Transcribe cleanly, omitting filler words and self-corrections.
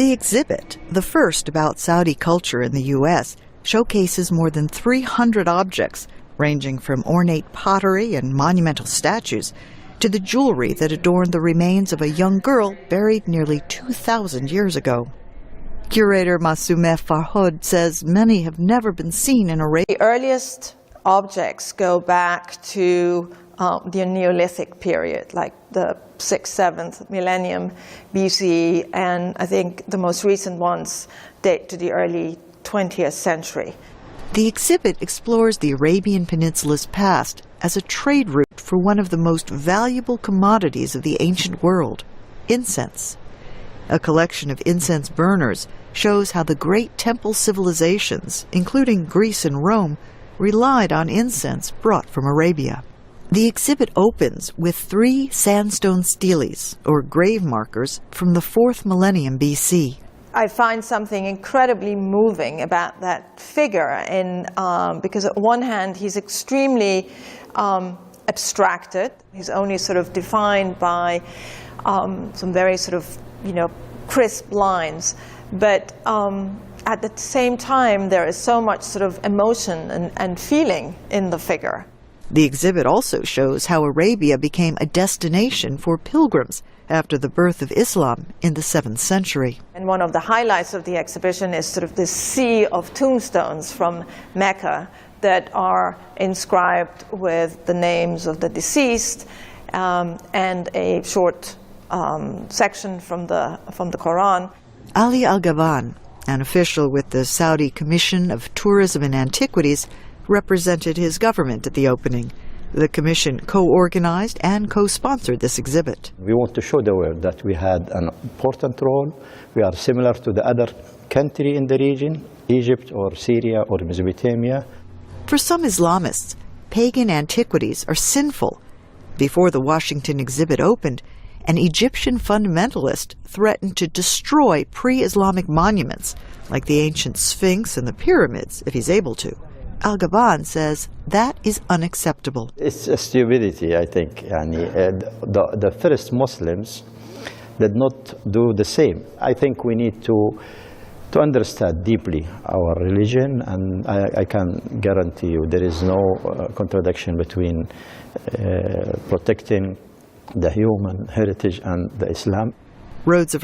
The exhibit, the first about Saudi culture in the U.S., showcases more than 300 objects, ranging from ornate pottery and monumental statues to the jewelry that adorned the remains of a young girl buried nearly 2,000 years ago. Curator Masumeh Farhod says many have never been seen in Arabia. The earliest objects go back to the Neolithic period, like the 6th, 7th millennium BC, and I think the most recent ones date to the early 20th century. The exhibit explores the Arabian Peninsula's past as a trade route for one of the most valuable commodities of the ancient world, incense. A collection of incense burners shows how the great temple civilizations, including Greece and Rome, relied on incense brought from Arabia. The exhibit opens with 3 sandstone steles, or grave markers, from the 4th millennium BC. I find something incredibly moving about that figure, because on one hand he's extremely abstracted. He's only sort of defined by some very sort of, crisp lines. But at the same time, there is so much sort of emotion and feeling in the figure. The exhibit also shows how Arabia became a destination for pilgrims after the birth of Islam in the 7th century. And one of the highlights of the exhibition is sort of this sea of tombstones from Mecca that are inscribed with the names of the deceased and a short section from the Quran. Ali Al-Gavan, an official with the Saudi Commission of Tourism and Antiquities, represented his government at the opening. The commission co-organized and co-sponsored this exhibit. We want to show the world that we had an important role. We are similar to the other country in the region, Egypt or Syria or Mesopotamia. For some Islamists, pagan antiquities are sinful. Before the Washington exhibit opened, an Egyptian fundamentalist threatened to destroy pre-Islamic monuments, like the ancient Sphinx and the pyramids, if he's able to. Al-Gaban says that is unacceptable. It's a stupidity, I think. The first Muslims did not do the same. I think we need to understand deeply our religion, and I can guarantee you there is no contradiction between protecting the human heritage and the Islam. Roads of